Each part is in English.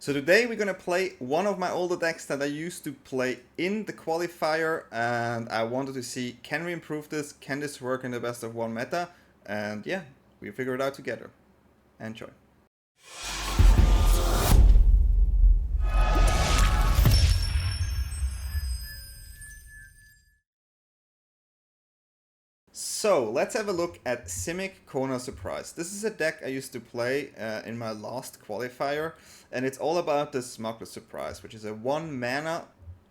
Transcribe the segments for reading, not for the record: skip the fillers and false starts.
So today we're gonna play one of my older decks that I used to play in the qualifier, and I wanted to see, can we improve this? Can this work in the best of one meta? And yeah, we figure it out together. Enjoy. So let's have a look at Simic Kona Surprise. This is a deck I used to play in my last qualifier, and it's all about the Smuggler Surprise, which is a 1 mana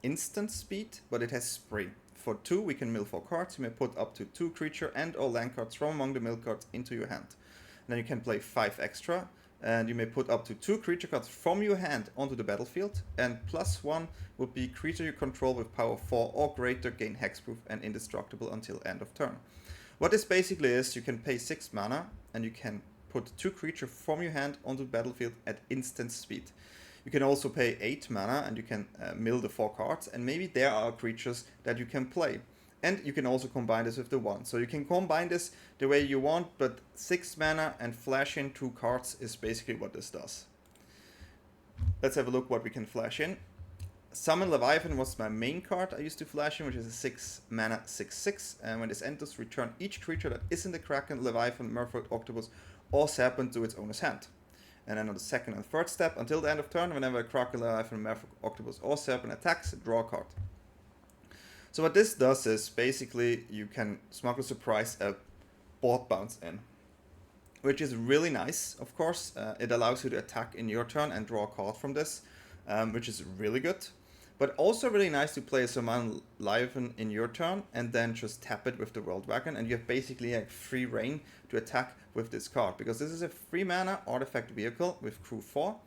instant speed, but it has spree. For 2 we can mill 4 cards. You may put up to 2 creature and or land cards from among the mill cards into your hand. And then you can play 5 extra, and you may put up to 2 creature cards from your hand onto the battlefield, and +1 would be creature you control with power 4 or greater gain hexproof and indestructible until end of turn. What this basically is, you can pay 6 mana and you can put 2 creature from your hand onto the battlefield at instant speed. You can also pay 8 mana and you can mill the 4 cards, and maybe there are creatures that you can play. And you can also combine this with the 1. So you can combine this the way you want, but 6 mana and flash in 2 cards is basically what this does. Let's have a look what we can flash in. Summon Leviathan was my main card I used to flash in, which is a 6 mana 6/6, and when this enters, return each creature that isn't the Kraken, Leviathan, Merfolk, Octopus, or Serpent to its owner's hand. And then on the second and third step, until the end of turn, whenever a Kraken, Leviathan, Merfolk, Octopus, or Serpent attacks, draw a card. So what this does is, basically, you can Smuggler Surprise a board bounce in, which is really nice, of course. It allows you to attack in your turn and draw a card from this, which is really good. But also really nice to play a Summon Leviathan in your turn and then just tap it with the Worldwagon, and you have basically a free reign to attack with this card, because this is a 3 mana artifact vehicle with crew 4.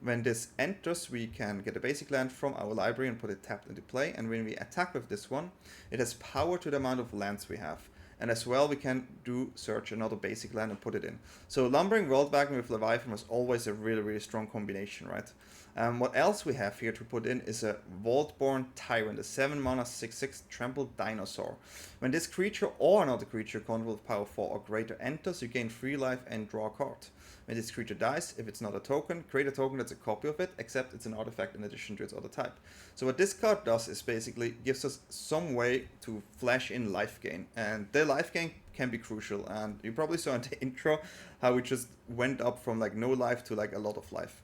When this enters, we can get a basic land from our library and put it tapped into play, and when we attack with this one, it has power to the amount of lands we have. And as well, we can search another basic land and put it in. So Lumbering Worldwagon with Leviathan was always a really strong combination, right? What else we have here to put in is a Vaultborn Tyrant, a 7 mana 6/6 trampled dinosaur. When this creature or another creature controlled with power 4 or greater enters, you gain 3 life and draw a card. When this creature dies, if it's not a token, create a token that's a copy of it, except it's an artifact in addition to its other type. So what this card does is basically gives us some way to flash in life gain, and the life gain can be crucial, and you probably saw in the intro how we just went up from like no life to like a lot of life.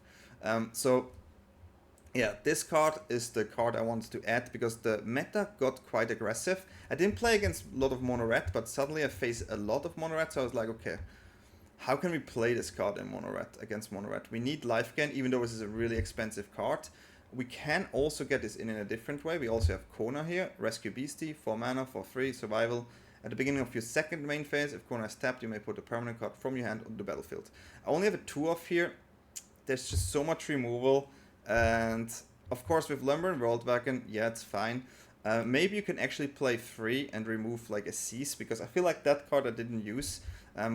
So yeah, this card is the card I wanted to add because the meta got quite aggressive. I didn't play against a lot of mono red, but suddenly I faced a lot of mono red, so I was like, okay, how can we play this card in mono red against mono red? We need life gain, even though this is a really expensive card. We can also get this in a different way. We also have Kona here, Rescue Beastie, 4 mana for 3, survival. At the beginning of your second main phase, if Kona is tapped, you may put a permanent card from your hand on the battlefield. I only have a 2-off here. There's just so much removal. And of course with Lumbering Worldwagon, yeah, it's fine. Maybe you can actually play 3 and remove like a Seize, because I feel like that card I didn't use.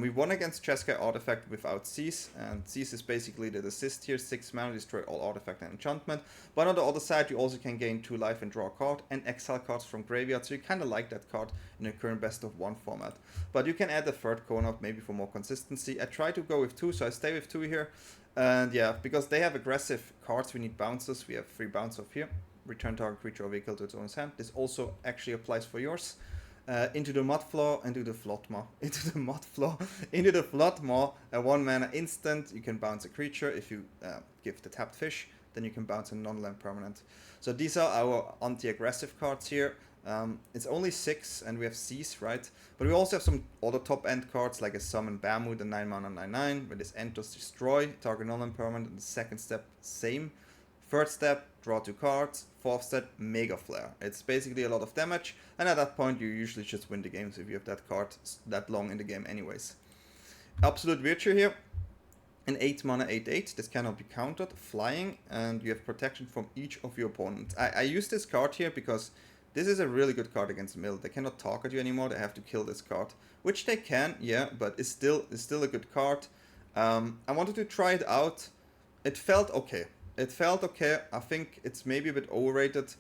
We won against Cheskai Artifact without Seize, and Seize is basically the assist here, 6 mana, destroy all artifact and enchantment. But on the other side, you also can gain 2 life and draw a card, and exile cards from graveyard, so you kind of like that card in the current best of 1 format. But you can add a 3rd Kona, maybe for more consistency. I try to go with 2, so I stay with 2 here. And yeah, because they have aggressive cards, we need bouncers. We have 3 bounce off here. Return target creature or vehicle to its own hand. This also actually applies for yours. Into the Mudflaw, into the Floodmaw, into the Mudflaw, into the Floodmaw, a 1 mana instant. You can bounce a creature. If you give the tapped fish, then you can bounce a non-land permanent. So these are our anti-aggressive cards here. It's only 6 and we have Seize, right? But we also have some other top end cards like a Summon Bahamut, a 9 mana 9/9. When this enters, destroy, target non-land permanent. And the second step, same. 3rd step, draw 2 cards. 4th step, Mega Flare. It's basically a lot of damage, and at that point you usually just win the games if you have that card that long in the game anyways. Absolute Virtue here. An 8 mana 8/8. This cannot be countered. Flying, and you have protection from each of your opponents. I use this card here because this is a really good card against Mill. They cannot target you anymore, they have to kill this card. Which they can, yeah, but it's still a good card. I wanted to try it out. It felt okay. I think it's maybe a bit overrated.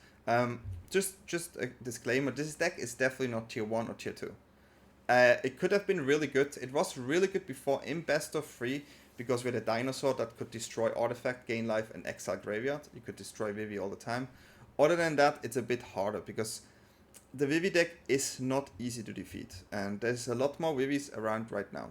Just a disclaimer, this deck is definitely not tier 1 or tier 2. It could have been really good. It was really good before in best of 3, because we're the dinosaur that could destroy artifact, gain life, and exile graveyard. You could destroy Vivi all the time. Other than that, it's a bit harder because the Vivi deck is not easy to defeat, and there's a lot more Vivis around right now.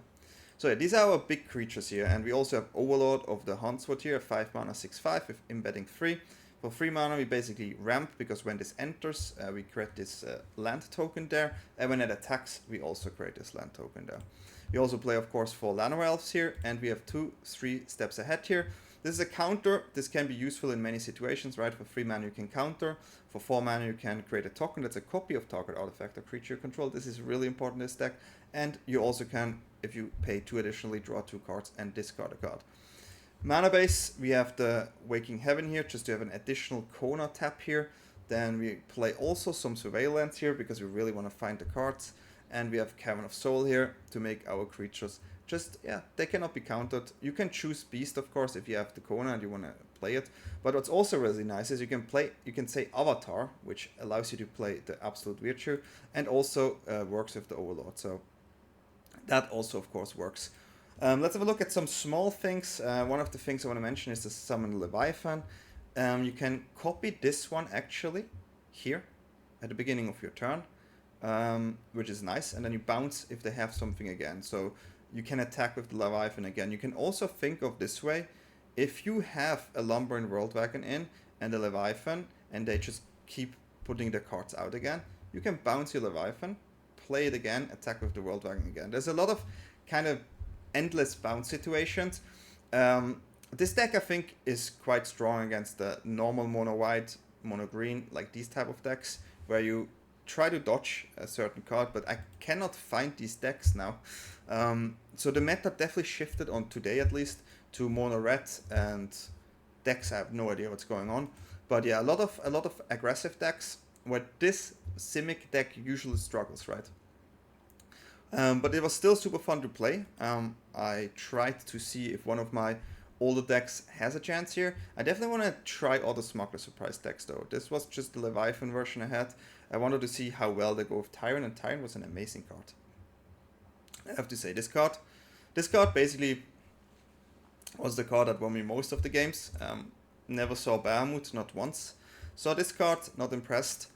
So yeah, these are our big creatures here, and we also have Overlord of the Hauntwoods here, 5 mana, 6/5 with embedding 3. For 3 mana, we basically ramp, because when this enters, we create this land token there, and when it attacks, we also create this land token there. We also play, of course, for Llanowar Elves here, and we have 2-3 steps ahead here. This is a counter. This can be useful in many situations, right? For 3 mana, you can counter. For 4 mana, you can create a token that's a copy of target artifact or creature you control. This is really important in this deck. And you also can, if you pay 2 additionally, draw 2 cards and discard a card. Mana base, we have the Waking Heaven here, just to have an additional Kona tap here. Then we play also some Surveillance here, because we really want to find the cards. And we have Cavern of Soul here to make our creatures just, yeah, they cannot be countered. You can choose Beast, of course, if you have the Kona and you want to play it. But what's also really nice is you can say Avatar, which allows you to play the Absolute Virtue, and also works with the Overlord. So that also, of course, works. Let's have a look at some small things. One of the things I want to mention is the Summon Leviathan. You can copy this one actually here at the beginning of your turn, which is nice, and then you bounce if they have something again. So you can attack with the Leviathan again. You can also think of this way: if you have a Lumbering Worldwagon in and a Leviathan, and they just keep putting their cards out again, you can bounce your Leviathan, play it again, attack with the Worldwagon again. There's a lot of kind of endless bounce situations. This deck, I think, is quite strong against the normal mono white, mono green, like these type of decks, where you try to dodge a certain card, but I cannot find these decks now. So the meta definitely shifted on today, at least, to mono red and decks. I have no idea what's going on, but yeah, a lot of aggressive decks where this Simic deck usually struggles, right? But it was still super fun to play. I tried to see if one of my older decks has a chance here. I definitely want to try all the Smuggler Surprise decks though. This was just the Leviathan version I had. I wanted to see how well they go with Tyrant, and Tyrant was an amazing card. I have to say, this card basically was the card that won me most of the games. Never saw Bahamut, not once. Saw this card, not impressed.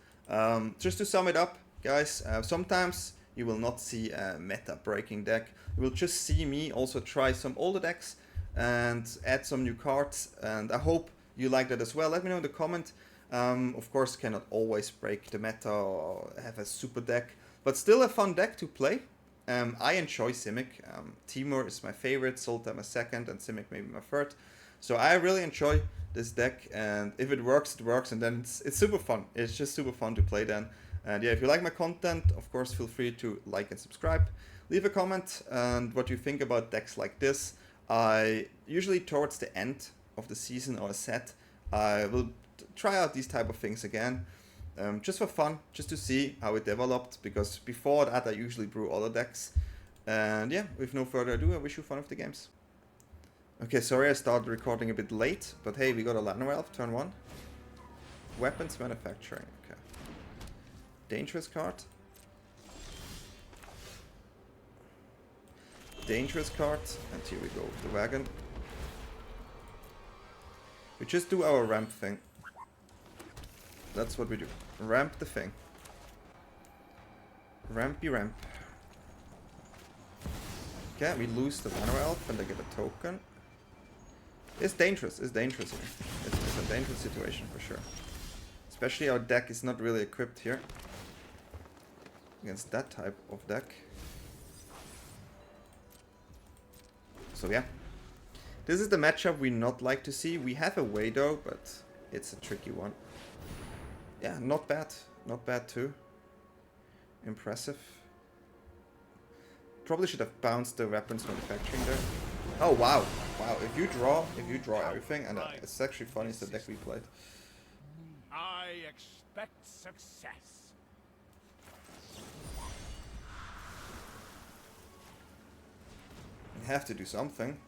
Just to sum it up, guys, sometimes you will not see a meta breaking deck. You will just see me also try some older decks and add some new cards, and I hope you like that as well. Let me know in the comment. Of course, cannot always break the meta or have a super deck, but still a fun deck to play. I enjoy Simic. Timur is my favorite, Sultan my second, and Simic maybe my third. So I really enjoy this deck, and if it works, it works, and then it's super fun. It's just super fun to play then. And yeah, if you like my content, of course, feel free to like and subscribe. Leave a comment and what you think about decks like this. I usually towards the end of the season or a set, I will try out these type of things again. Just for fun, just to see how it developed, because before that I usually brew other decks. And yeah, with no further ado, I wish you fun with the games. Okay, sorry I started recording a bit late, but hey, we got a Llanowar Elf, turn 1. Weapons manufacturing, okay. Dangerous card. Dangerous card, and here we go with the wagon. We just do our ramp thing. That's what we do. Ramp the thing. Rampy ramp. Okay, we lose the Llanowar Elf and they get a token. It's dangerous here. It's a dangerous situation for sure. Especially our deck is not really equipped here against that type of deck. So yeah. This is the matchup we not like to see. We have a way though, but it's a tricky one. Yeah, not bad. Not bad too. Impressive. Probably should have bounced the weapons manufacturing there. Oh wow. Wow, if you draw everything, and it's actually funny, it's the deck we played. I expect success. You have to do something.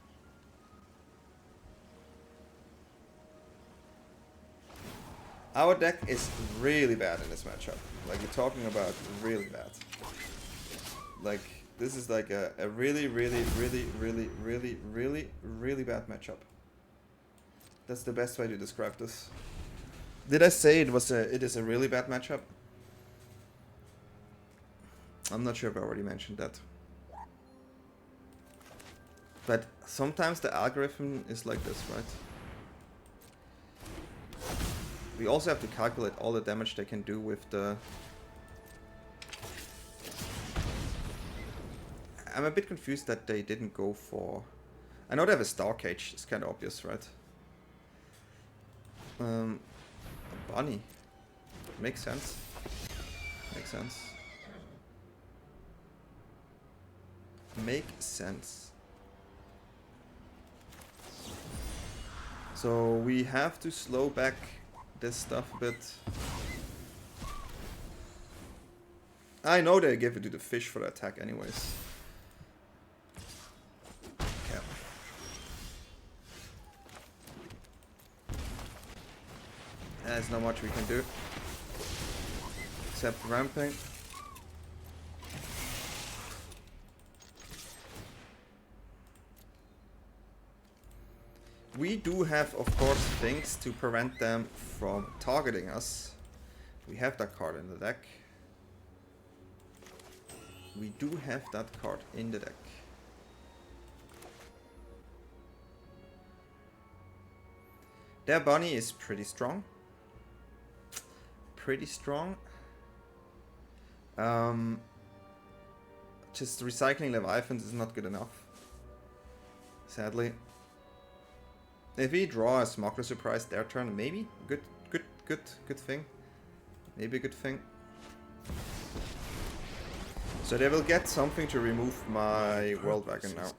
Our deck is really bad in this matchup. Like, you're talking about really bad. Like, This is like a really bad matchup. That's the best way to describe this. Did I say it is a really bad matchup? I'm not sure if I already mentioned that. But sometimes the algorithm is like this, right? We also have to calculate all the damage they can do with the... I'm a bit confused that they didn't go for... I know they have a Star Cage, it's kind of obvious, right? A bunny. Makes sense. Makes sense. Makes sense. So we have to slow back this stuff a bit. I know they give it to the fish for the attack anyways. Okay. There's not much we can do. Except ramping. We do have, of course, things to prevent them from targeting us. We have that card in the deck. We do have that card in the deck. Their bunny is pretty strong. Pretty strong. Just recycling Leviathans is not good enough. Sadly. If we draw a Smuggler Suprise their turn, maybe good thing. Maybe a good thing. So they will get something to remove my Worldwagon now.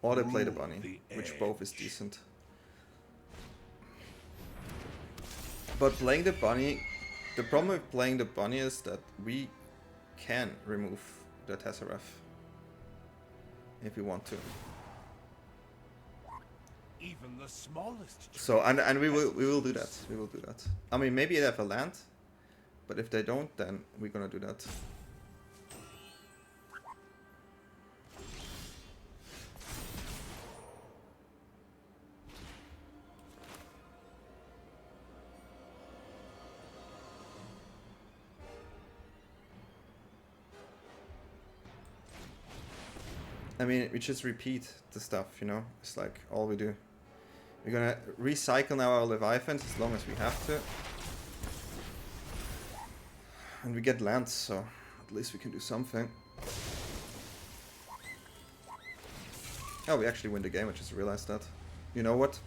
Or they play the bunny, which both is decent. But playing the bunny, the problem with playing the bunny is that we can remove the Tesseract if we want to. Even the smallest. So and we will do that. We will do that. I mean, maybe they have a land, but if they don't, then we're gonna do that. I mean, we just repeat the stuff, you know? It's like all we do. We're gonna recycle now our Leviathans as long as we have to. And we get lands, so at least we can do something. Oh, we actually win the game, I just realized that. You know what?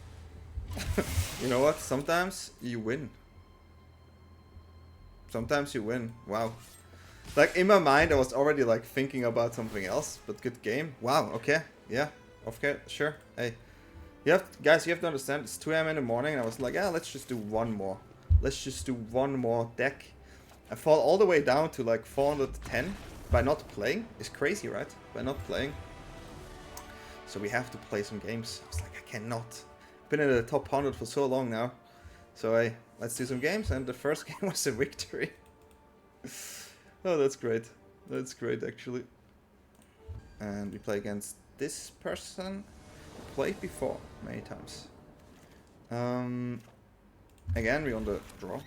You know what? Sometimes you win. Sometimes you win. Wow. Like, in my mind, I was already, like, thinking about something else, but good game. Wow, okay, yeah, okay, sure, hey. Guys, you have to understand, it's 2 AM in the morning, and I was like, yeah, let's just do one more. Let's just do one more deck. I fall all the way down to, like, 410 by not playing. It's crazy, right? By not playing. So we have to play some games. I was like, I cannot. I've been in the top 100 for so long now. So, hey, let's do some games, and the first game was a victory. Oh, that's great. That's great, actually. And we play against this person. Played before, many times. Again, we're on the draw.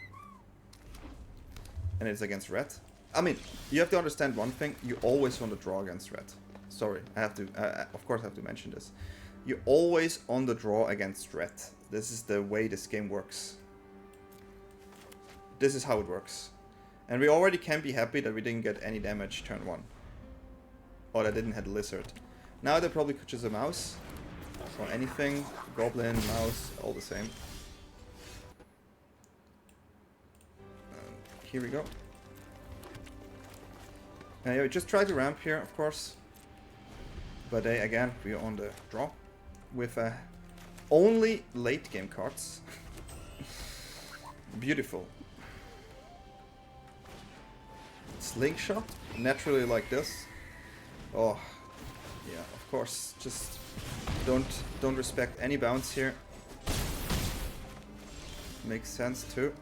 And it's against red. I mean, you have to understand one thing. You always want to draw against red. Sorry, I have to, of course I have to mention this. You're always on the draw against red. This is the way this game works. This is how it works. And we already can be happy that we didn't get any damage turn 1. Or that didn't have a lizard. Now they probably could choose a mouse. Or anything. Goblin, mouse, all the same. Here we go. Yeah, we just try to ramp here, of course. But again, we are on the draw. With only late game cards. Beautiful. Slingshot, naturally like this. Oh, yeah, of course. Just don't respect any bounce here. Makes sense too.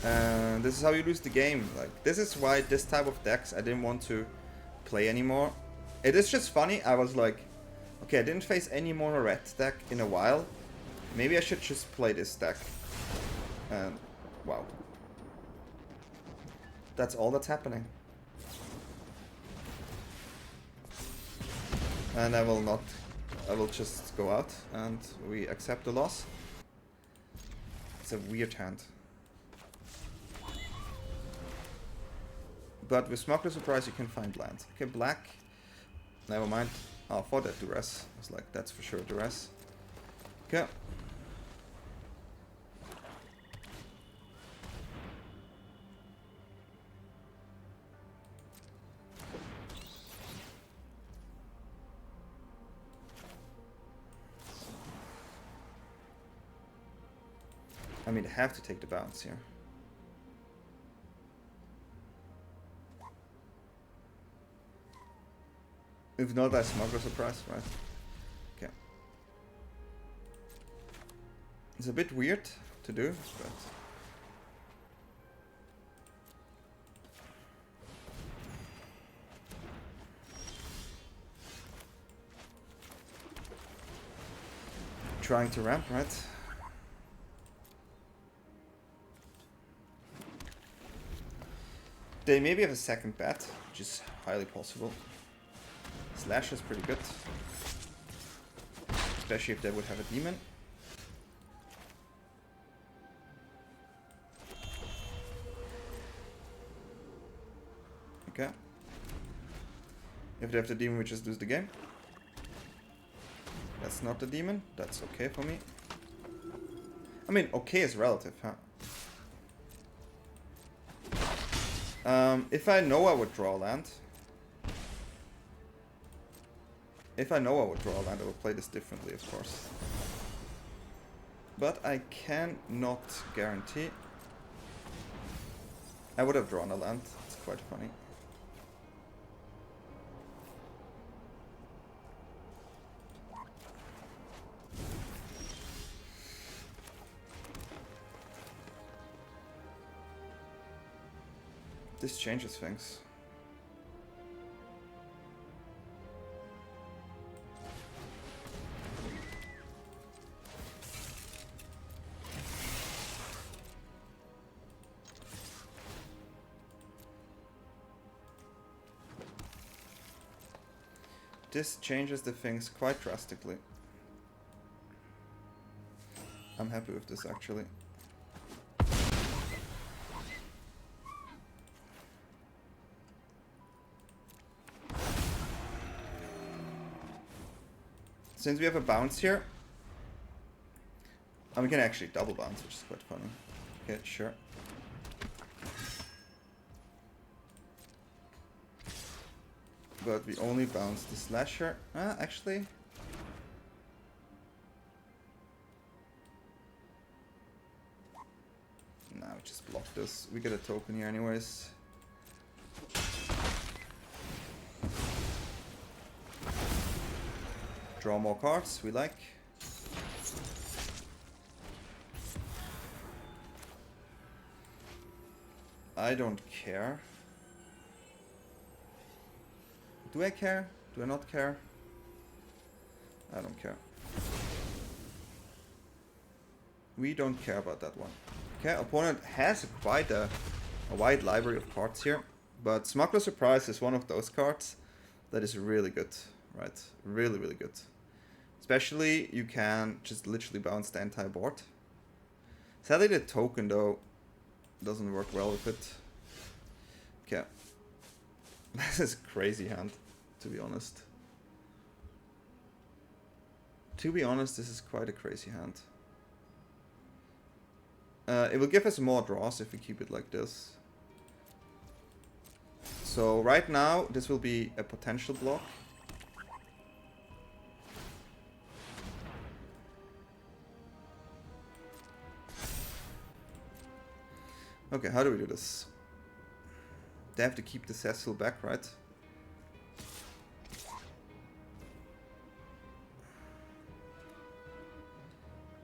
And this is how you lose the game. Like, this is why this type of decks I didn't want to play anymore. It is just funny, I was like, okay, I didn't face any mono red deck in a while. Maybe I should just play this deck. And wow. That's all that's happening. And I will just go out and we accept the loss. It's a weird hand. But with Smuggler Suprise you can find land. Okay, black. Never mind. Oh, for that duress. I was like, that's for sure duress. Okay. I mean, I have to take the bounce here. If not, I Smuggler Suprise, right? Okay. It's a bit weird to do, but... trying to ramp, right? They maybe have a second bat, which is highly possible. Slash is pretty good. Especially if they would have a demon. Okay. If they have the demon, we just lose the game. That's not the demon. That's okay for me. I mean, okay is relative, huh? If I know I would draw land. If I know I would draw land, I would play this differently, of course. But I cannot guarantee. I would have drawn a land. It's quite funny. This changes things. This changes the things quite drastically. I'm happy with this actually. Since we have a bounce here, and we can actually double bounce, which is quite funny. Okay, sure. But we only bounce the slasher. Actually. Nah, we just block this. We get a token here anyways. Draw more cards, we like. I don't care. Do I care? Do I not care? I don't care. We don't care about that one. Okay, opponent has quite a wide library of cards here, but Smuggler Suprise is one of those cards that is really good, right? Really, really good. Especially, you can just literally bounce the entire board. Sadly, the token, though, doesn't work well with it. Okay. This is a crazy hand, to be honest. To be honest, this is quite a crazy hand. It will give us more draws if we keep it like this. So right now, this will be a potential block. Okay, how do we do this? They have to keep the Cecil back, right?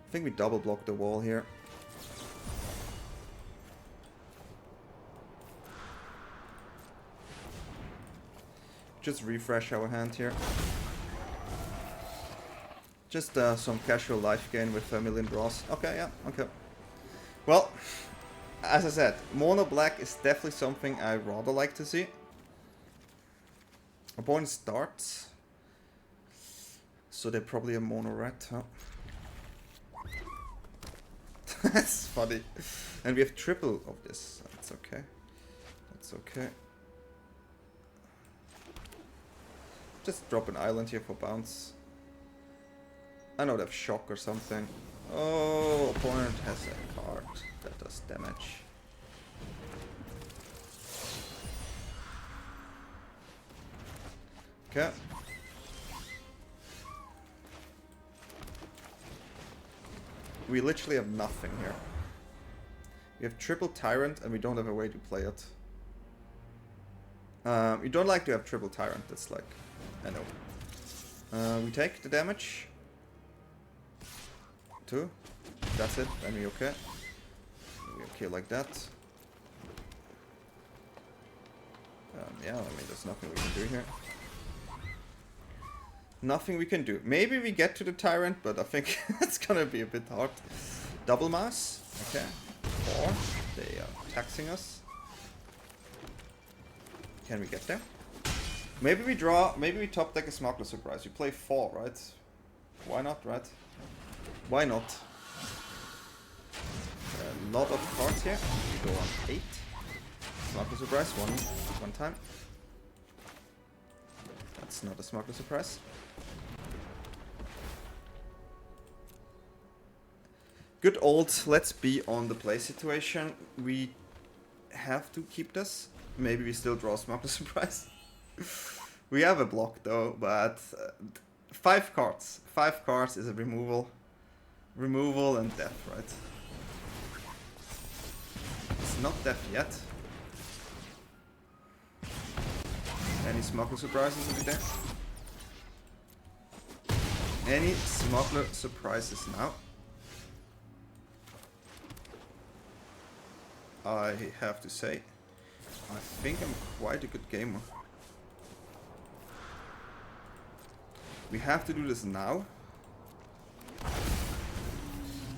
I think we double block the wall here. Just refresh our hand here. Just some casual life gain with a million draws. Okay, yeah, okay. Well, as I said, mono black is definitely something I rather like to see. Opponent starts. So they're probably a mono red, huh? That's funny. And we have triple of this. That's okay. That's okay. Just drop an island here for bounce. I know they have shock or something. Oh, opponent has a card that does damage. Okay. We literally have nothing here. We have triple Tyrant and we don't have a way to play it. You don't like to have triple Tyrant, that's like... I know. We take the damage. 2. That's it, then we okay. We okay like that. Yeah, I mean there's nothing we can do here. Nothing we can do. Maybe we get to the Tyrant, but I think it's gonna be a bit hard. Double mouse. Okay. 4. They are taxing us. Can we get there? Maybe we draw, maybe we top deck a Smuggler Suprise. We play 4, right? Why not, right? Why not? A lot of cards here. We go on 8. Smuggler Suprise, one time. That's not a Smuggler Suprise. Good old, let's be on the play situation. We have to keep this. Maybe we still draw Smuggler Suprise. We have a block though, but 5 cards. 5 cards is a removal. Removal and death, right? It's not death yet. Any Smuggler Surprises over there? Any Smuggler Surprises now? I have to say, I think I'm quite a good gamer. We have to do this now.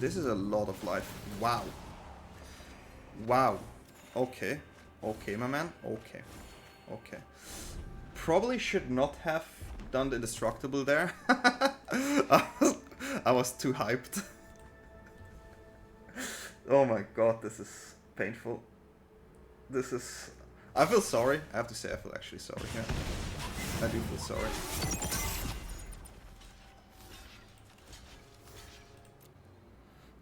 This is a lot of life. Wow. Wow. Okay. Okay, my man. Okay. Okay. Probably should not have done the indestructible there. I was too hyped. Oh my god, this is painful. This is... I feel sorry. I have to say I feel actually sorry here. I do feel sorry.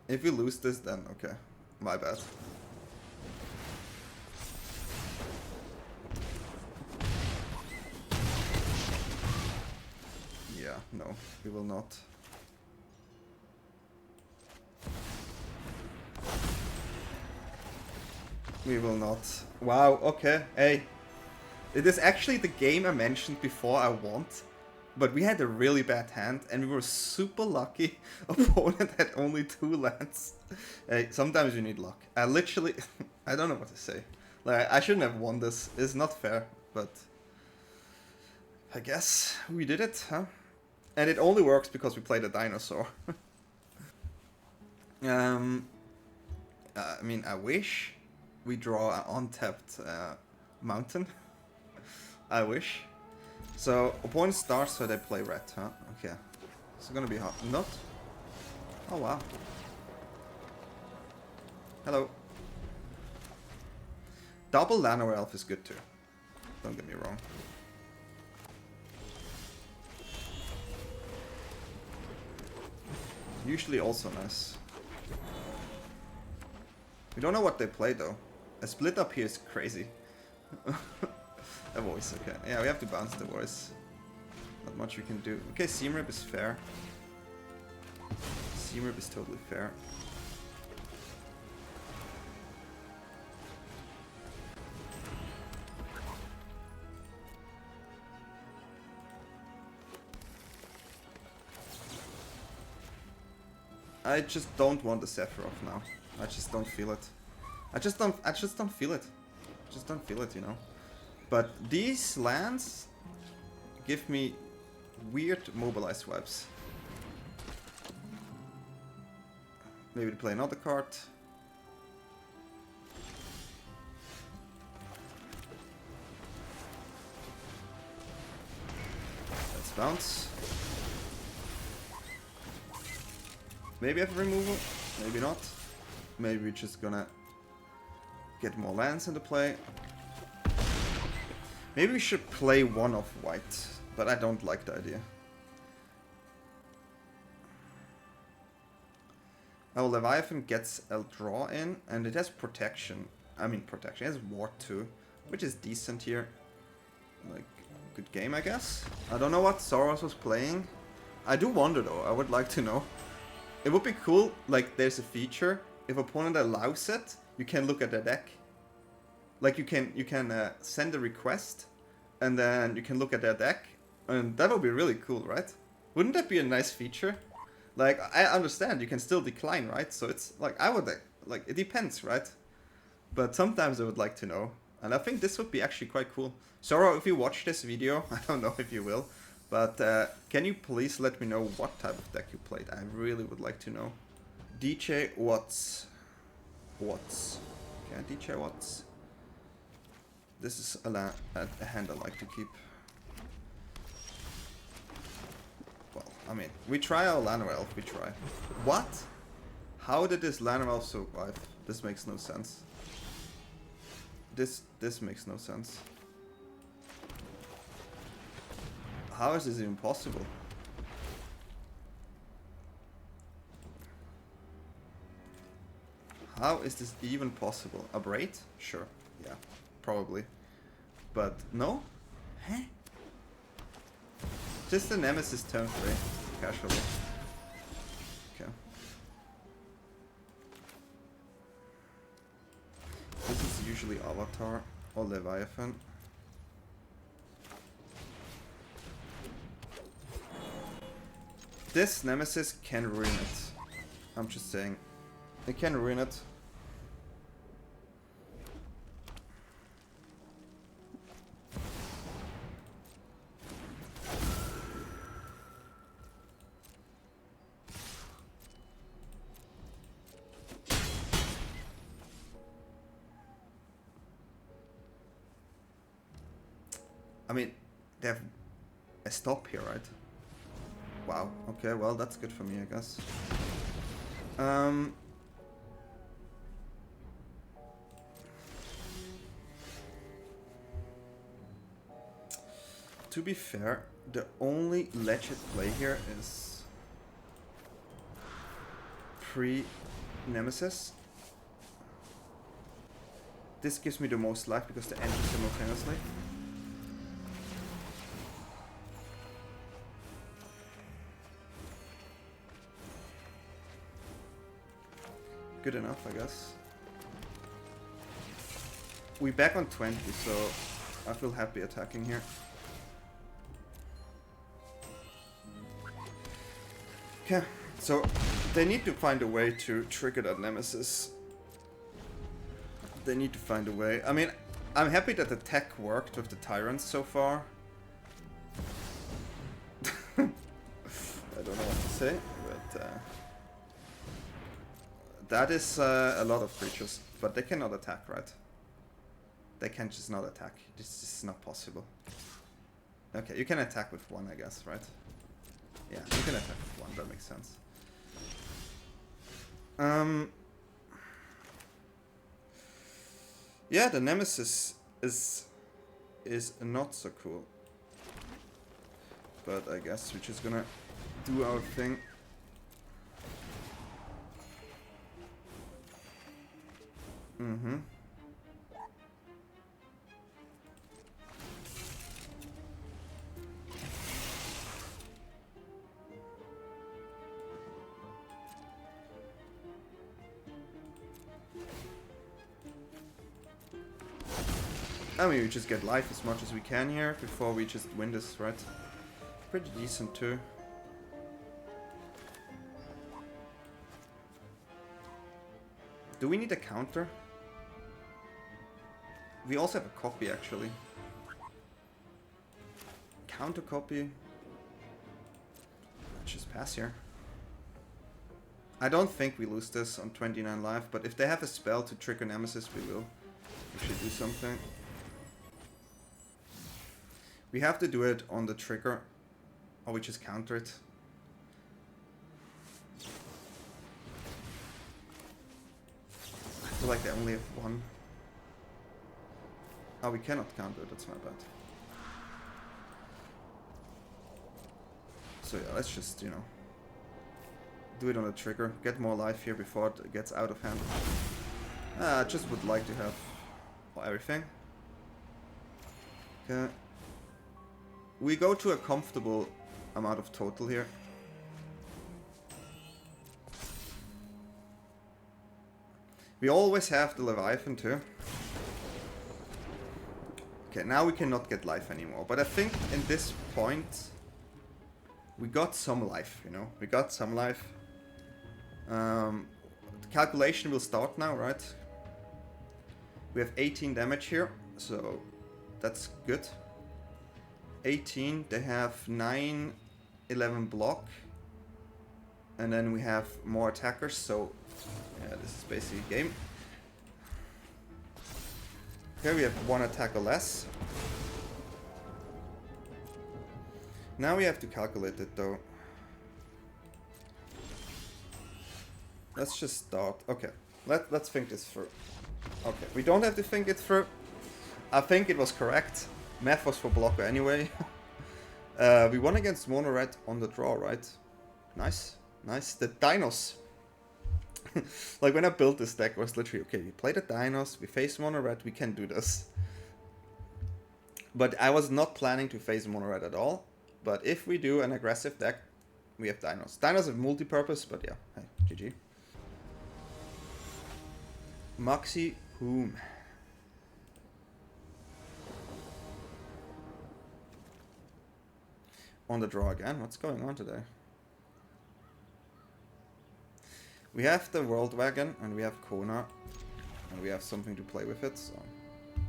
If we lose this, then okay. My bad. Yeah, no, we will not. We will not. Wow, okay, hey. It is actually the game I mentioned before I want, but we had a really bad hand and we were super lucky. Opponent had only 2 lands. Hey, sometimes you need luck. I literally, I don't know what to say. Like, I shouldn't have won this. It's not fair, but I guess we did it, huh? And it only works because we played a dinosaur. I mean, I wish we draw an untapped mountain. I wish. So, opponent starts, so they play red, huh? Okay. It's gonna be hard. Not? Oh, wow. Hello. Double Llanowar Elf is good too. Don't get me wrong. Usually also nice. We don't know what they play though. A split up here is crazy. A voice, okay. Yeah, we have to bounce the voice. Not much we can do. Okay, Seamrip is fair. Seamrip is totally fair. I just don't want the Sephiroth now. I just don't feel it. I just don't feel it. Just don't feel it, you know. But these lands give me weird mobilize vibes. Maybe to play another card. Let's bounce. Maybe I have removal, maybe not. Maybe we're just gonna get more lands into play. Maybe we should play one of white, but I don't like the idea. Oh, Leviathan gets a draw in, and it has protection. I mean protection, it has ward too, which is decent here. Like, good game I guess. I don't know what Soros was playing. I do wonder though, I would like to know. It would be cool, like there's a feature, if opponent allows it, you can look at their deck. Like you can send a request, and then you can look at their deck, and that would be really cool, right? Wouldn't that be a nice feature? Like, I understand, you can still decline, right? So it's, like, I would, like, it depends, right? But sometimes I would like to know. And I think this would be actually quite cool. Zoro, if you watch this video, I don't know if you will, but can you please let me know what type of deck you played? I really would like to know. DJ Watts. Watts. Okay, DJ Watts. This is a hand I like to keep. Well, I mean, we try our Llanowar Elf, we try. What? How did this Llanowar Elf survive? This makes no sense. This makes no sense. How is this even possible? How is this even possible? A braid? Sure. Yeah, probably. But no? Huh? Just the Nemesis turn 3, casually. Okay. This is usually Avatar or Leviathan. This Nemesis can ruin it. I'm just saying. It can ruin it. I mean, they have a stop here, right? Wow. Okay, well, that's good for me, I guess. To be fair, the only legit play here is pre-Nemesis. This gives me the most life because the enters simultaneously. Good enough, I guess. We back on 20, so I feel happy attacking here. Okay, so they need to find a way to trigger that Nemesis. They need to find a way. I mean, I'm happy that the tech worked with the Tyrants so far. I don't know what to say, but that is a lot of creatures, but they cannot attack, right? They can just not attack. This is not possible. Okay, you can attack with one, I guess, right? Yeah, you can attack with one, that makes sense. Yeah, the Nemesis is not so cool. But I guess we're just gonna do our thing. Mm-hmm. I mean, we just get life as much as we can here before we just win this, right? Pretty decent too. Do we need a counter? We also have a copy, actually. counter copy. Let's just pass here. I don't think we lose this on 29 life, but if they have a spell to trigger Nemesis, we will. We should do something. We have to do it on the trigger, or we just counter it. I feel like they only have one. Oh, we cannot counter it, that's my bad. So yeah, let's just, you know, do it on the trigger. Get more life here before it gets out of hand. I just would like to have everything. Okay. We go to a comfortable amount of total here. We always have the Leviathan too. Okay, now we cannot get life anymore. But I think in this point, we got some life, you know. We got some life. The calculation will start now, right? We have 18 damage here, so that's good. 18, they have 9, 11 block. And then we have more attackers, so yeah, this is basically a game. Okay, we have one attacker less. Now we have to calculate it though. Let's just start. Okay, let's think this through. Okay, we don't have to think it through. I think it was correct. Math was for blocker anyway. We won against mono red on the draw, right? Nice, nice. The dinos. Like when I built this deck, it was literally okay. We play the dinos, we face mono red, we can do this. But I was not planning to face mono red at all. But if we do an aggressive deck, we have dinos. Dinos have multi-purpose, but yeah, hey, GG. Moxie Boom. On the draw again. What's going on today? We have the Worldwagon and we have Kona. And we have something to play with it, so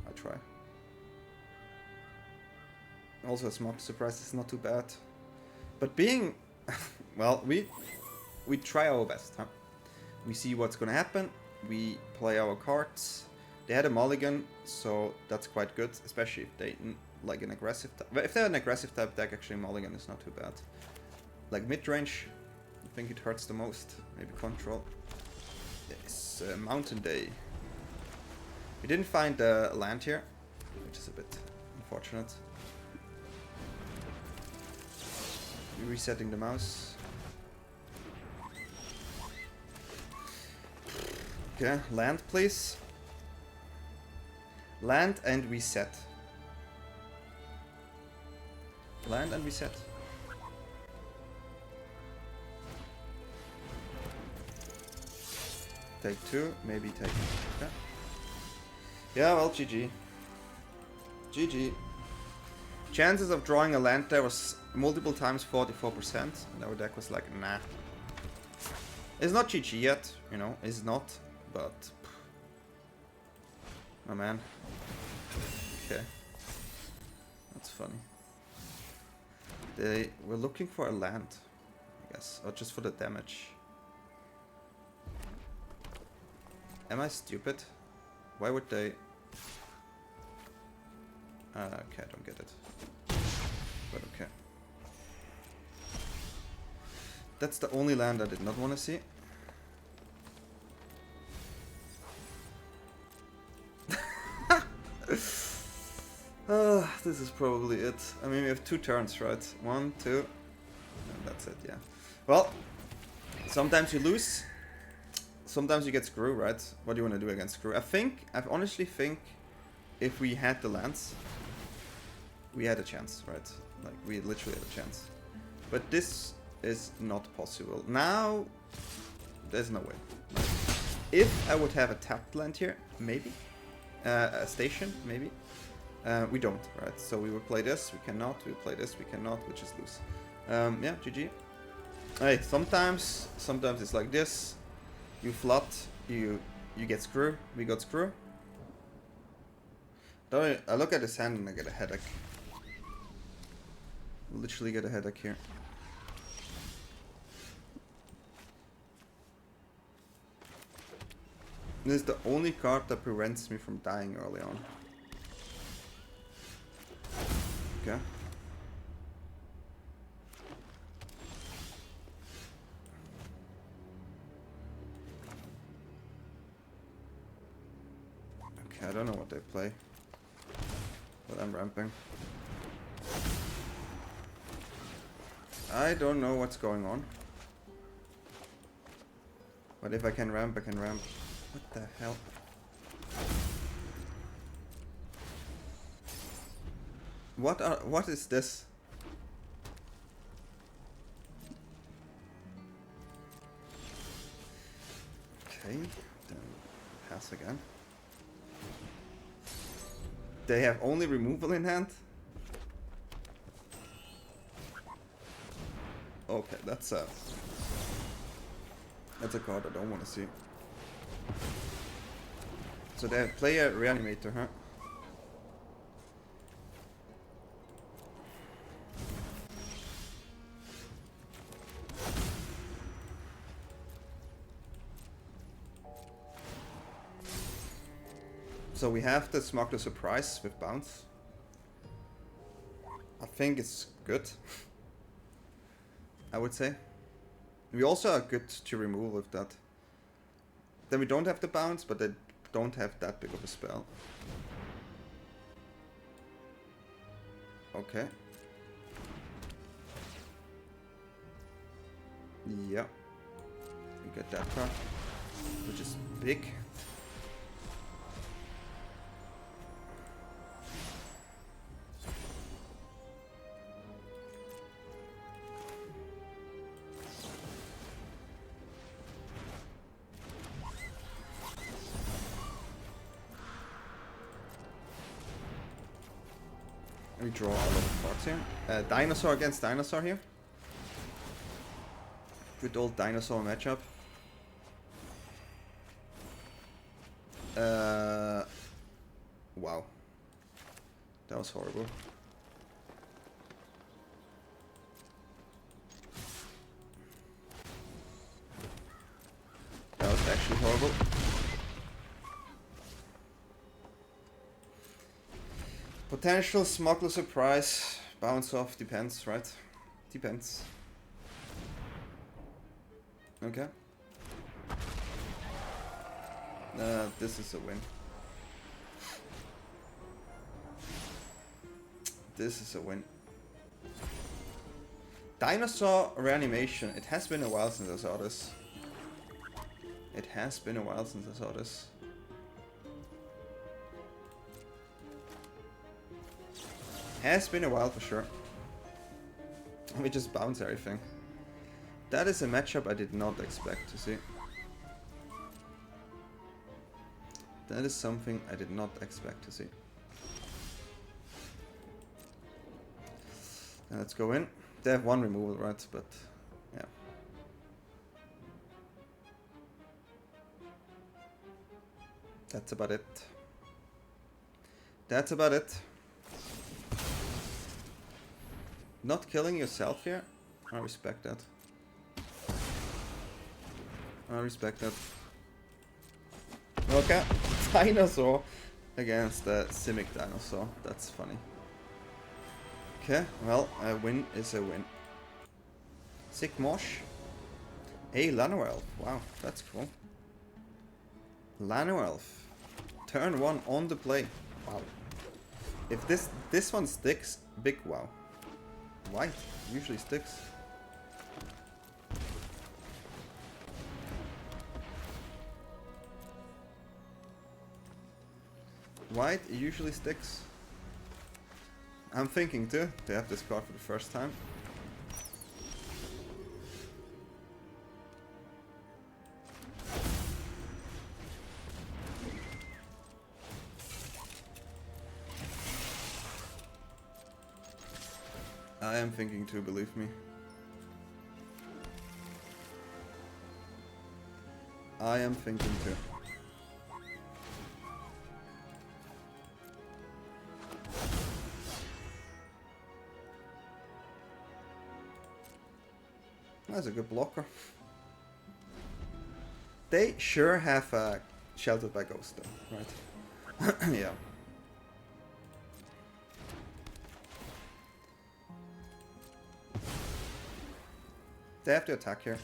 I try. Also a Smuggler Suprise is not too bad. But being... well, we try our best, huh? We see what's gonna happen. We play our cards. They had a mulligan, so that's quite good, especially if they like an aggressive type. If they're an aggressive type deck, actually mulligan is not too bad. Like mid-range, I think it hurts the most. Maybe control. It's Mountain Day. We didn't find a land here, which is a bit unfortunate. We're resetting the mouse. Okay, land please. Land and reset. Land and reset. Take two, maybe take... Okay. Yeah, well, GG. GG. Chances of drawing a land there was multiple times 44%, and our deck was like, nah. It's not GG yet, you know, it's not, but... Oh man. Okay. That's funny. They were looking for a land, I guess, or just for the damage. Am I stupid? Why would they... okay, I don't get it. But okay. That's the only land I did not want to see. This is probably it. I mean, we have 2 turns, right? 1, 2, and that's it, yeah. Well, sometimes you lose, sometimes you get screw, right? What do you want to do against screw? I honestly think if we had the lands, we had a chance, right? Like, we literally had a chance. But this is not possible. Now, there's no way. If I would have a tapped land here, maybe. A station, maybe. We don't, right? So we will play this, we cannot. We will play this, we cannot. We just lose. Yeah, GG. Hey, sometimes it's like this. You flood, you get screw. We got screw. I look at his hand and I get a headache. Literally get a headache here. This is the only card that prevents me from dying early on. Okay. Okay, I don't know what they play, but I'm ramping. I don't know what's going on. But if I can ramp, I can ramp. What the hell? What is this? Okay, then pass again. They have only removal in hand? Okay, that's a card I don't want to see. So they play a reanimator, huh? So we have the Smuggler Suprise with bounce. I think it's good. I would say. We also are good to remove with that. Then we don't have the bounce, but they don't have that big of a spell. Okay. Yeah. We get that card, which is big. We draw a lot of cards here. Dinosaur against dinosaur here. Good old dinosaur matchup. Wow. That was horrible. That was actually horrible. Potential Smuggler Suprise, bounce off, depends, right? Depends. Okay. This is a win. This is a win. Dinosaur reanimation. It has been a while since I saw this. It has been a while since I saw this. Has been a while for sure. Let me just bounce everything. That is a matchup I did not expect to see. That is something I did not expect to see. Now let's go in. They have one removal, right? But yeah. That's about it. That's about it. Not killing yourself here? I respect that. I respect that. Okay, dinosaur against the Simic dinosaur. That's funny. Okay, well, a win is a win. Sick Mosh. Hey, Llanowar Elf. Wow, that's cool. Llanowar Elf. Turn 1 on the play. Wow. If this one sticks, big wow. White usually sticks. White usually sticks. I'm thinking too, to have this card for the first time. I am thinking too, believe me. I am thinking too. That's a good blocker. They sure have Sheltered by Ghost though, right? Yeah. They have to attack here.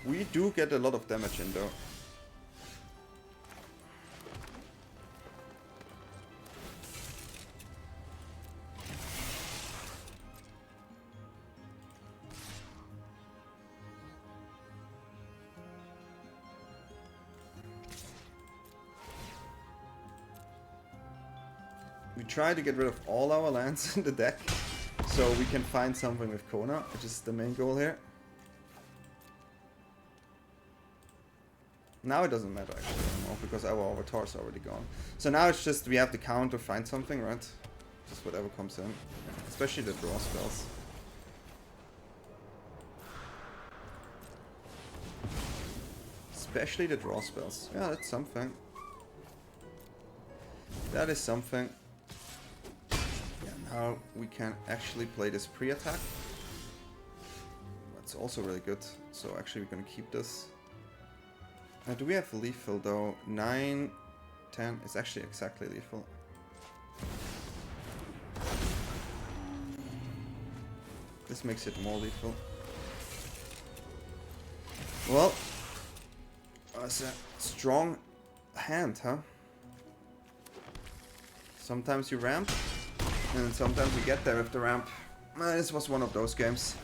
We do get a lot of damage in though. We try to get rid of all our lands in the deck, so we can find something with Kona, which is the main goal here. Now it doesn't matter actually anymore, because our avatar is already gone. So now it's just, we have to counter, find something, right? Just whatever comes in. Especially the draw spells. Especially the draw spells. Yeah, that's something. That is something. Now we can actually play this pre-attack. That's also really good. So actually we're gonna keep this. Do we have lethal though? 9, 10 is actually exactly lethal. This makes it more lethal. Well, that's a strong hand, huh? Sometimes you ramp. And sometimes we get there with the ramp. This was one of those games.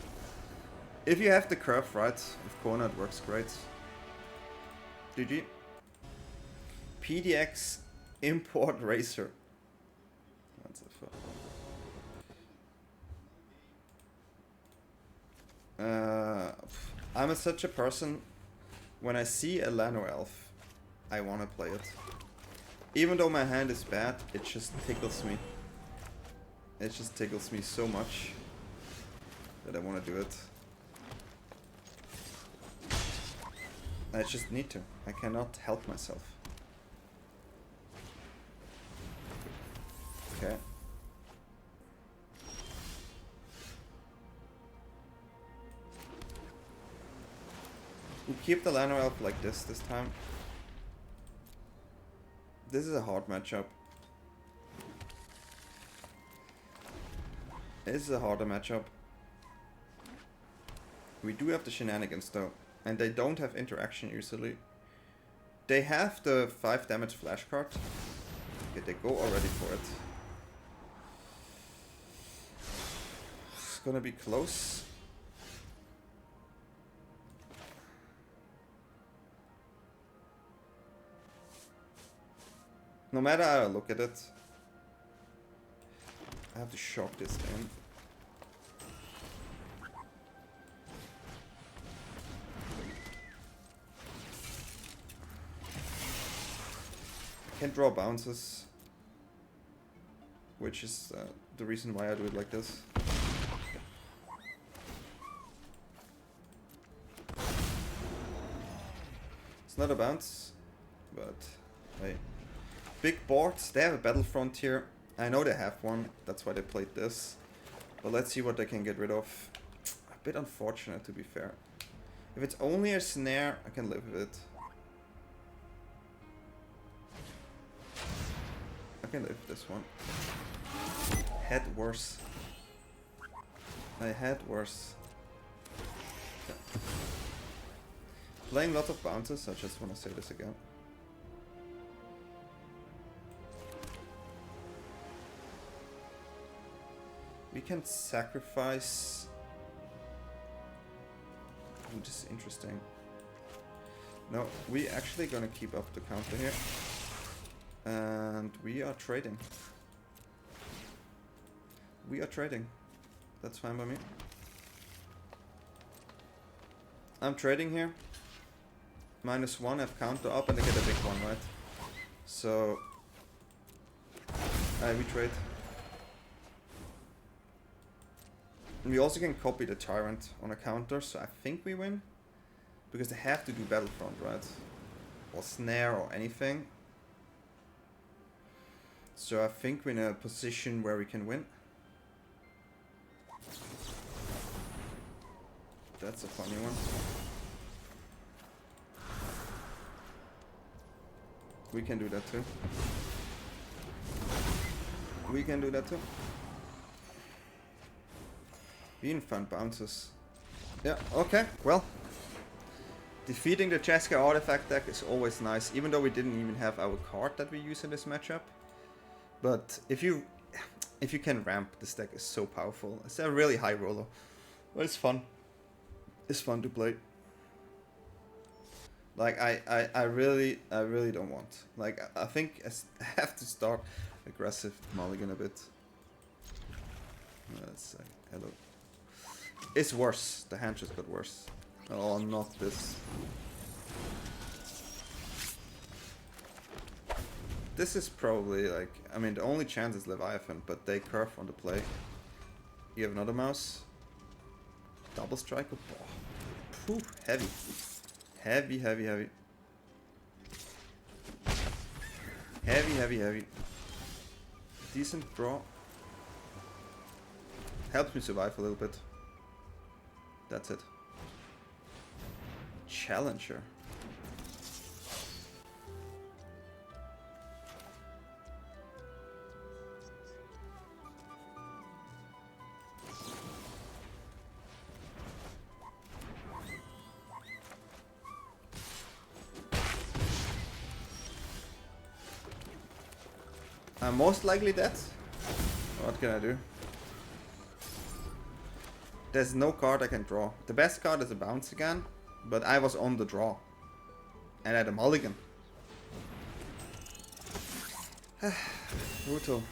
If you have the curve right, with Kona it works great. GG. PDX Import Racer. That's a I'm such a person, when I see a Llanowar Elf, I wanna play it. Even though my hand is bad, it just tickles me. It just tickles me so much that I want to do it. I just need to. I cannot help myself. Okay. We keep the Llanowar Elf like this time. This is a hard matchup. This is a harder matchup. We do have the shenanigans though, and they don't have interaction usually. They have the 5 damage flash card. Okay, they go already for it. It's gonna be close. No matter how I look at it, I have to shock this in. I can't draw bounces, which is the reason why I do it like this. It's not a bounce, but hey. Big boards, they have a Battlefront here. I know they have one, that's why they played this. But let's see what they can get rid of. A bit unfortunate, to be fair. If it's only a snare, I can live with it. I can live with this one. Had worse. I had worse. Okay. Playing lots of bounces, I just want to say this again. We can sacrifice. Which is interesting. No, we actually gonna keep up the counter here. And we are trading. We are trading. That's fine by me. I'm trading here. -1, I've counter up and I get a big one, right? So we trade. And we also can copy the Tyrant on a counter, so I think we win. Because they have to do Battlefront, right? Or Snare or anything. So I think we're in a position where we can win. That's a funny one. We can do that too. We can do that too. Being fun bounces. Yeah, okay, well. Defeating the Cheska artifact deck is always nice, even though we didn't even have our card that we use in this matchup. But if you can ramp, this deck is so powerful. It's a really high roller. But it's fun. It's fun to play. Like I really don't want. Like I think I have to start aggressive mulligan a bit. Let's say hello. It's worse. The hand just got worse. Oh, not this. This is probably like, I mean, the only chance is Leviathan, but they curve on the play. You have another mouse. Double strike. Oh, phew, heavy. Heavy, heavy, heavy. Heavy, heavy, heavy. Decent draw. Helps me survive a little bit. That's it. Challenger. I'm most likely dead. What can I do? There's no card I can draw. The best card is a bounce again, but I was on the draw. And I had a mulligan. Brutal.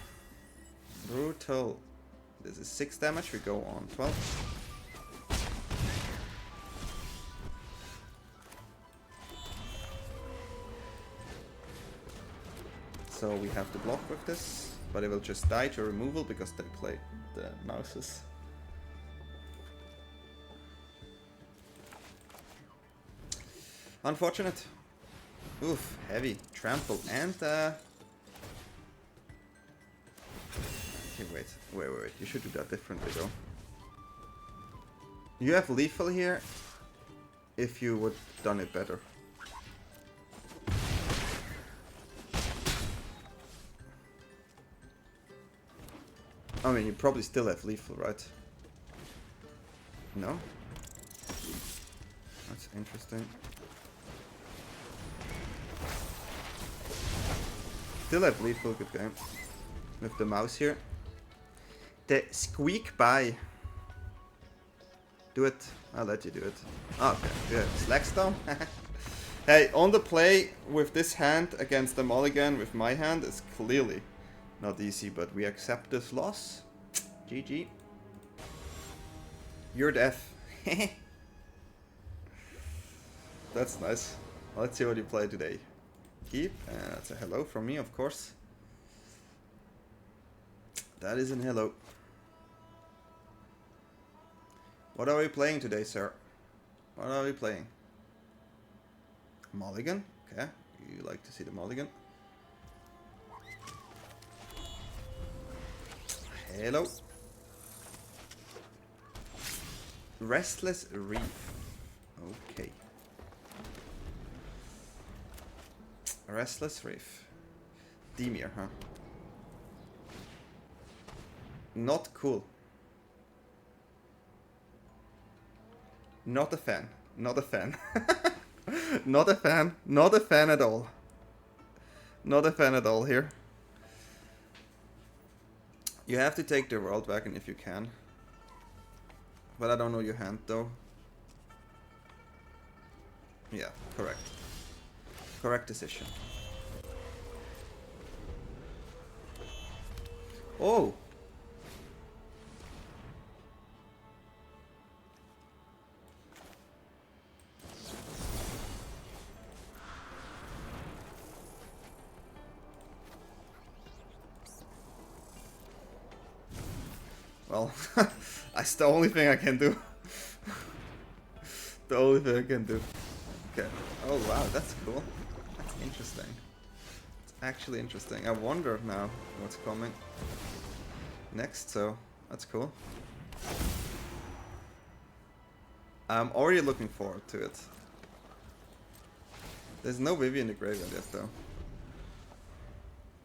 Brutal. This is 6 damage, we go on 12. So we have to block with this, but it will just die to removal because they played the mouses. Unfortunate. Oof, heavy. Trample and okay, wait. You should do that differently though. You have lethal here if you would done it better. I mean, you probably still have lethal, right? No? That's interesting. Still have lethal, good game. With the mouse here. The squeak by. Do it. I'll let you do it. Oh, okay, good. Slackstone. Hey, on the play with this hand against the mulligan with my hand is clearly not easy, but we accept this loss. GG. You're deaf. That's nice. Let's see what you play today. Keep. That's a hello from me, of course. That is an hello. What are we playing today, sir? What are we playing? Mulligan? Okay. You like to see the mulligan. Hello. Restless Reef. Okay. Restless Reef. Demir, huh? Not cool. Not a fan. Not a fan. Not a fan. Not a fan at all. Not a fan at all here. You have to take the Worldwagon if you can. But I don't know your hand though. Yeah, correct. Correct decision. Oh! Well, that's the only thing I can do. The only thing I can do. Okay. Oh wow, that's cool. That's interesting. It's actually interesting. I wonder now what's coming next, so that's cool. I'm already looking forward to it. There's no Vivi in the graveyard yet, though.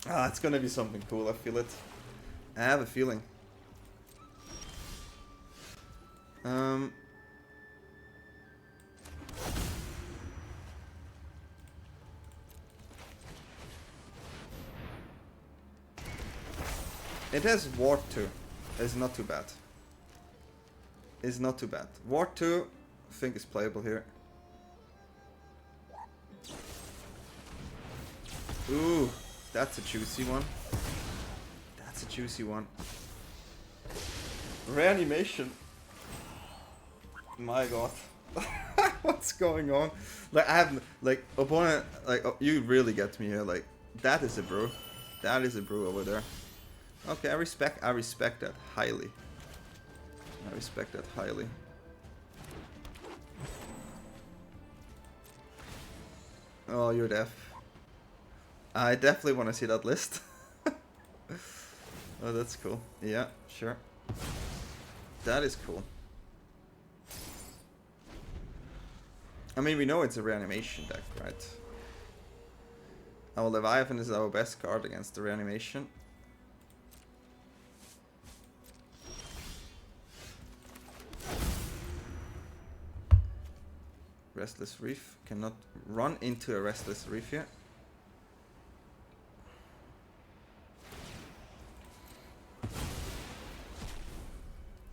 Ah, it's gonna be something cool, I feel it. I have a feeling. It has Ward 2. It's not too bad. It's not too bad. Ward 2, I think is playable here. Ooh, that's a juicy one. That's a juicy one. Reanimation. My god. What's going on? Like, I have, like, opponent, like, oh, you really get me here. Like, that is a brew. That is a brew over there. Okay, I respect that highly. I respect that highly. Oh, you're deaf. I definitely want to see that list. Oh, that's cool. Yeah, sure. That is cool. I mean, we know it's a reanimation deck, right? Our Leviathan is our best card against the reanimation. Restless Reef. Cannot run into a Restless Reef here.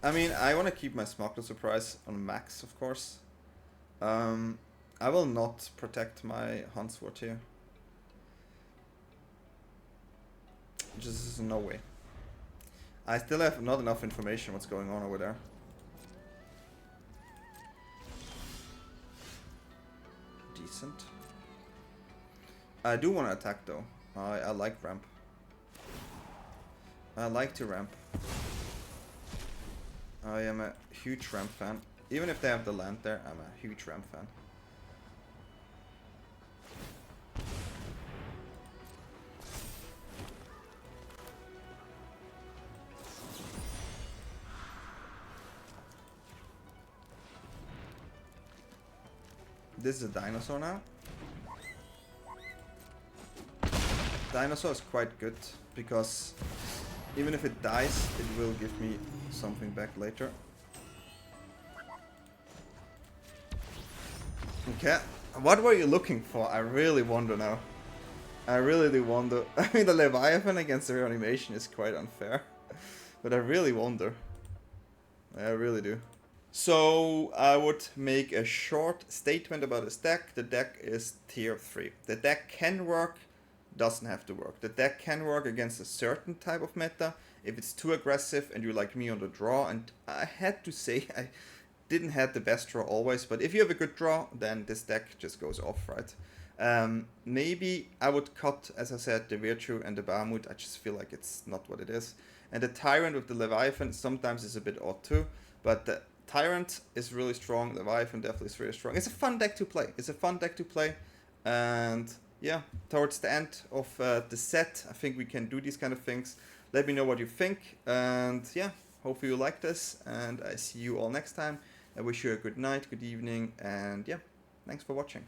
I mean, I want to keep my Smuggler Suprise on max, of course. I will not protect my Hauntwoods here. Just no way. I still have not enough information what's going on over there. Decent. I do want to attack though. I like ramp. I like to ramp. I am a huge ramp fan. Even if they have the land there, I'm a huge ramp fan. This is a dinosaur now. Dinosaur is quite good because even if it dies, it will give me something back later. Okay, what were you looking for? I really wonder now. I really do wonder. I mean, the Leviathan against the reanimation is quite unfair. But I really wonder. I really do. So, I would make a short statement about this deck. The deck is tier 3. The deck can work, doesn't have to work. The deck can work against a certain type of meta. If it's too aggressive and you're like me on the draw, and I had to say, I didn't have the best draw always, but if you have a good draw, then this deck just goes off, right? Maybe I would cut, as I said, the Virtue and the Bahamut. I just feel like it's not what it is. And the Tyrant with the Leviathan sometimes is a bit odd too, but the Tyrant is really strong, Leviathan definitely is really strong. It's a fun deck to play. It's a fun deck to play. And yeah, towards the end of the set, I think we can do these kind of things. Let me know what you think. And yeah, hopefully you like this. And I see you all next time. I wish you a good night, good evening. And yeah, thanks for watching.